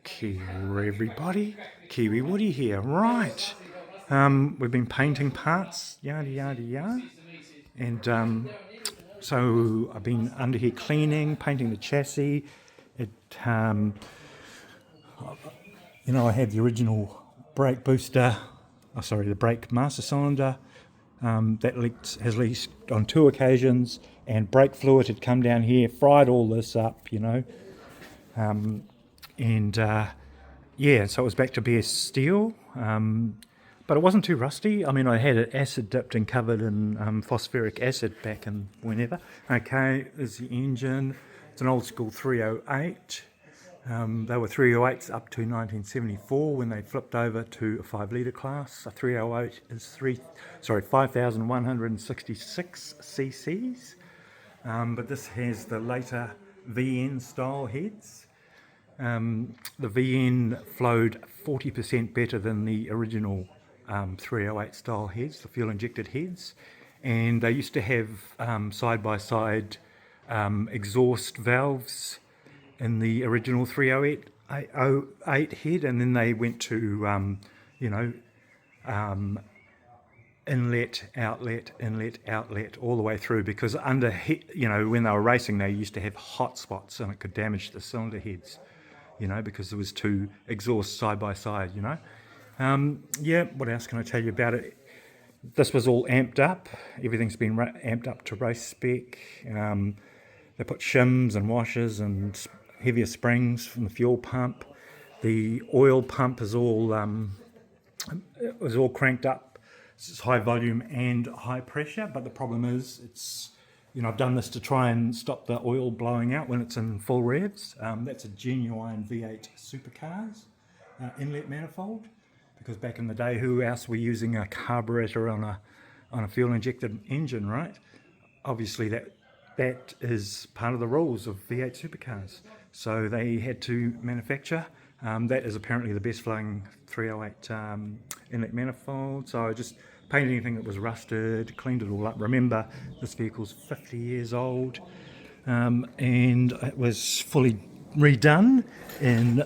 Kiwi, everybody. Kiwi Woody here. Right. We've been painting parts, yada yada yada. And so I've been under here cleaning, painting the chassis. I had the original brake booster, the brake master cylinder that has leaked on 2 occasions, and brake fluid had come down here, fried all this up, so it was back to bare steel, but it wasn't too rusty. I mean, I had it acid dipped and covered in phosphoric acid back in whenever. Okay, there's the engine. It's an old school 308. They were 308s up to 1974 when they flipped over to a 5 litre class. A 308 is 5,166 cc's, but this has the later VN style heads. The VN flowed 40% better than the original 308 style heads, the fuel injected heads, and they used to have side-by-side exhaust valves in the original 308 head, and then they went to inlet, outlet, all the way through, because when they were racing, they used to have hot spots and it could damage the cylinder heads, because there was 2 exhausts side by side. What else can I tell you about it? This was all amped up. Everything's been amped up to race spec. They put shims and washers and heavier springs from the fuel pump. The oil pump is all cranked up. It's high volume and high pressure, but the problem is I've done this to try and stop the oil blowing out when it's in full revs. That's a genuine V8 supercars inlet manifold, because back in the day, who else were using a carburetor on a fuel injected engine, right? Obviously that is part of the rules of V8 supercars. So they had to manufacture. That is apparently the best flowing 308 inlet manifold. So I just painted anything that was rusted, cleaned it all up. Remember, this vehicle's 50 years old, and it was fully redone in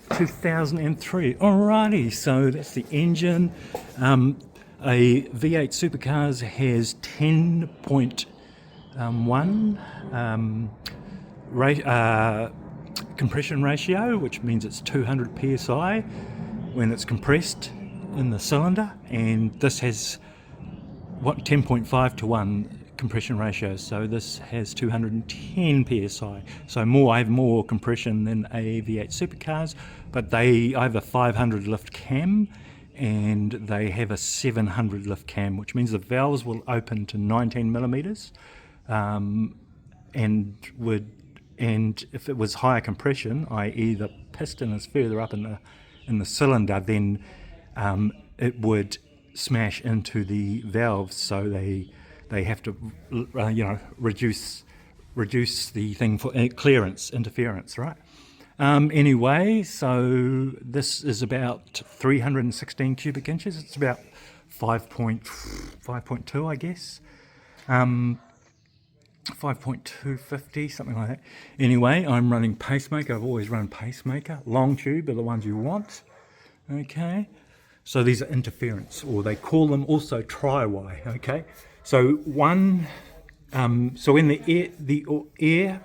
2003. Alrighty, so that's the engine. A V8 supercars has 10.1 compression ratio, which means it's 200 psi when it's compressed in the cylinder, and this has 10.5 to 1 compression ratio, so this has 210 psi. So I have more compression than a V8 supercars, but I have a 500 lift cam and they have a 700 lift cam, which means the valves will open to 19 millimeters, and if it was higher compression, i.e. the piston is further up in the cylinder, then it would smash into the valves. So they have to reduce the thing for interference, right? Anyway, so this is about 316 cubic inches. It's about 5.2, I guess. 5.250, something like that. Anyway, I'm running pacemaker. I've always run pacemaker. Long tube are the ones you want. Okay, so these are interference, or they call them also tri-Y. Okay, so when the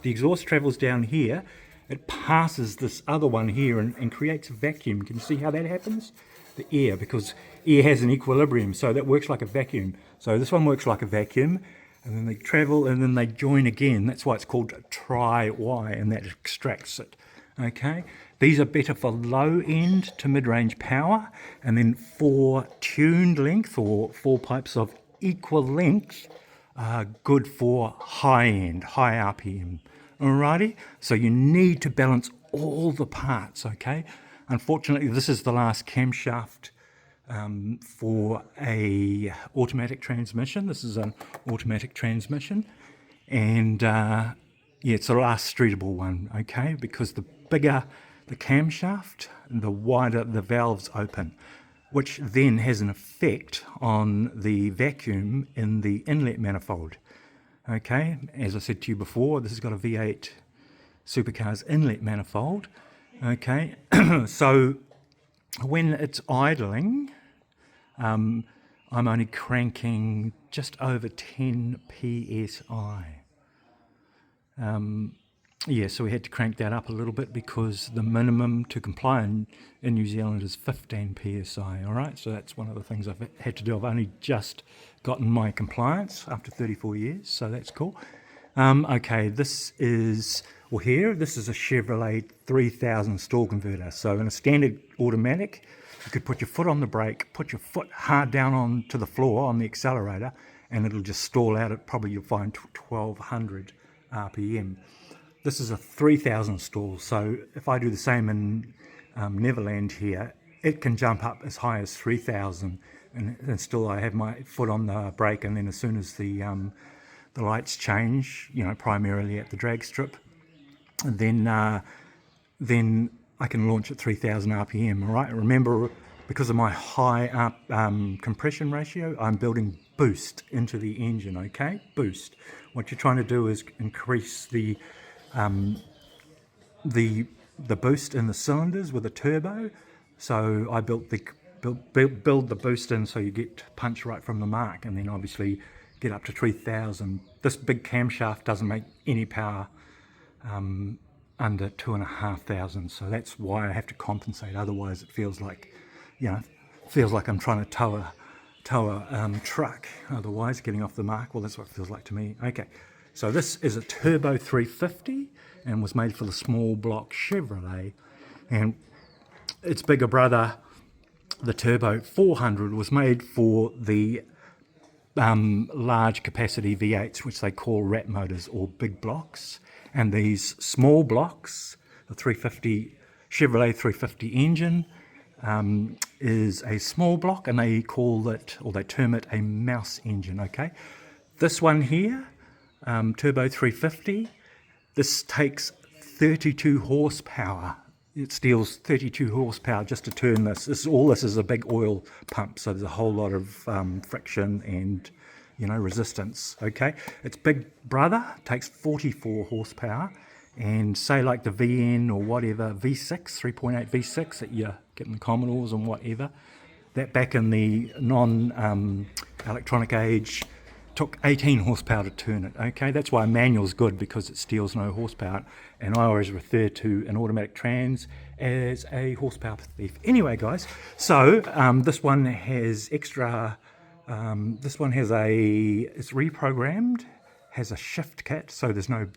exhaust travels down here, it passes this other one here and creates a vacuum. Can you see how that happens? The air, because air has an equilibrium, so that works like a vacuum. So this one works like a vacuum, and then they travel and then they join again. That's why it's called tri-Y, and that extracts it. Okay, these are better for low end to mid-range power, and then for tuned length, or 4 pipes of equal length, good for high end, high RPM. Alrighty, so you need to balance all the parts. Okay, unfortunately this is the last camshaft for a automatic transmission. This is an automatic transmission, and it's the last streetable one, okay, because the bigger the camshaft, the wider the valves open, which then has an effect on the vacuum in the inlet manifold. Okay, as I said to you before, this has got a V8 supercars inlet manifold. Okay, so when it's idling, I'm only cranking just over 10 psi. Yeah, so we had to crank that up a little bit because the minimum to comply in New Zealand is 15 psi, all right? So that's one of the things I've had to do. I've only just gotten my compliance after 34 years, so that's cool. Okay, this is a Chevrolet 3000 stall converter. So in a standard automatic, you could put your foot on the brake, put your foot hard down onto the floor on the accelerator, and it'll just stall out at probably, you'll find, 1200 RPM. This is a 3000 stall, so if I do the same in Neverland here, it can jump up as high as 3000, and still I have my foot on the brake, and then as soon as the lights change, you know, primarily at the drag strip, then I can launch at 3000 RPM, all right? Remember, because of my high compression ratio, I'm building boost into the engine, okay? Boost. What you're trying to do is increase the boost in the cylinders with a turbo. So I built build the boost in so you get punch right from the mark, and then obviously get up to 3000. This big camshaft doesn't make any power under 2,500, so that's why I have to compensate. Otherwise it feels like, you know, I'm trying to tow a truck, otherwise getting off the mark. Well, that's what it feels like to me. Okay, so this is a turbo 350 and was made for the small block Chevrolet, and its bigger brother, the turbo 400, was made for the large capacity V8s, which they call rat motors or big blocks. And these small blocks, the 350 Chevrolet 350 engine, is a small block, and they call it, or they term it, a mouse engine. Okay, this one here, turbo 350, this takes 32 horsepower. It steals 32 horsepower just to turn this. All this is a big oil pump, so there's a whole lot of friction and, you know, resistance. Okay, its big brother takes 44 horsepower, and say like the VN or whatever, V6, 3.8 V6 that you get in the Commodores and whatever, that back in the non-electronic age took 18 horsepower to turn it. Okay, that's why a manual's good, because it steals no horsepower, and I always refer to an automatic trans as a horsepower thief. Anyway, guys, so this one has extra. This one has it's reprogrammed, has a shift kit, so there's no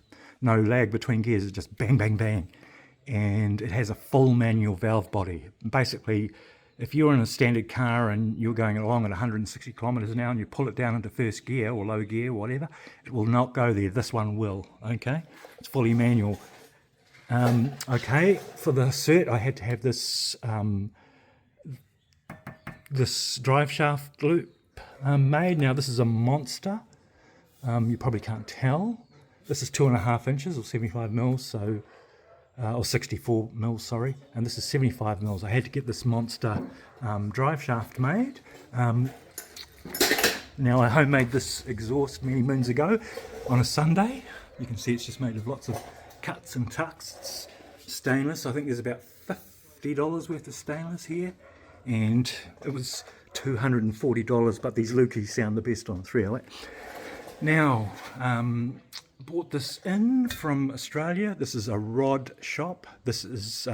lag between gears. It's just bang, bang, bang, and it has a full manual valve body. Basically, if you're in a standard car and you're going along at 160 kilometers an hour and you pull it down into first gear or low gear, whatever, it will not go there. This one will. Okay, it's fully manual. Okay, for the cert, I had to have this this drive shaft loop made. Now this is a monster. You probably can't tell. This is 2.5 inches or 75 mils, so or 64 mils, sorry, and this is 75 mils. I had to get this monster drive shaft made. Now I homemade this exhaust many moons ago on a Sunday. You can see it's just made of lots of cuts and tucks. It's stainless. I think there's about $50 worth of stainless here, and it was $240, but these Lukis sound the best on 308. Now, bought this in from Australia. This is a rod shop. This is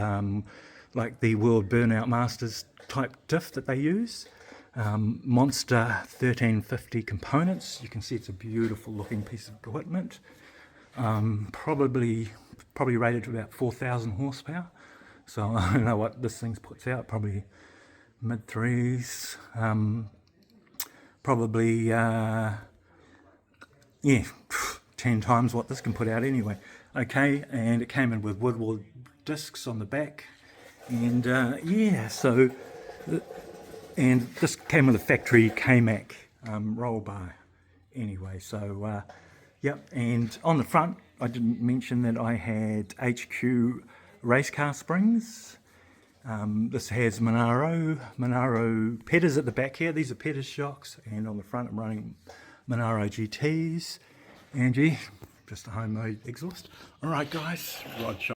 like the World Burnout Masters type diff that they use. Monster 1350 components. You can see it's a beautiful looking piece of equipment. Probably rated to about 4,000 horsepower. So I don't know what this thing puts out. Probably mid threes. Probably yeah, 10 times what this can put out anyway. Okay, and it came in with woodward discs on the back, and yeah, so and this came with a factory K-Mac roll bar anyway. So yep, and on the front I didn't mention that I had HQ race car springs. This has Monaro Peters at the back here. These are Peters shocks, and on the front I'm running Monaro GTs, and yeah, just a homemade exhaust. All right, guys, rod shop.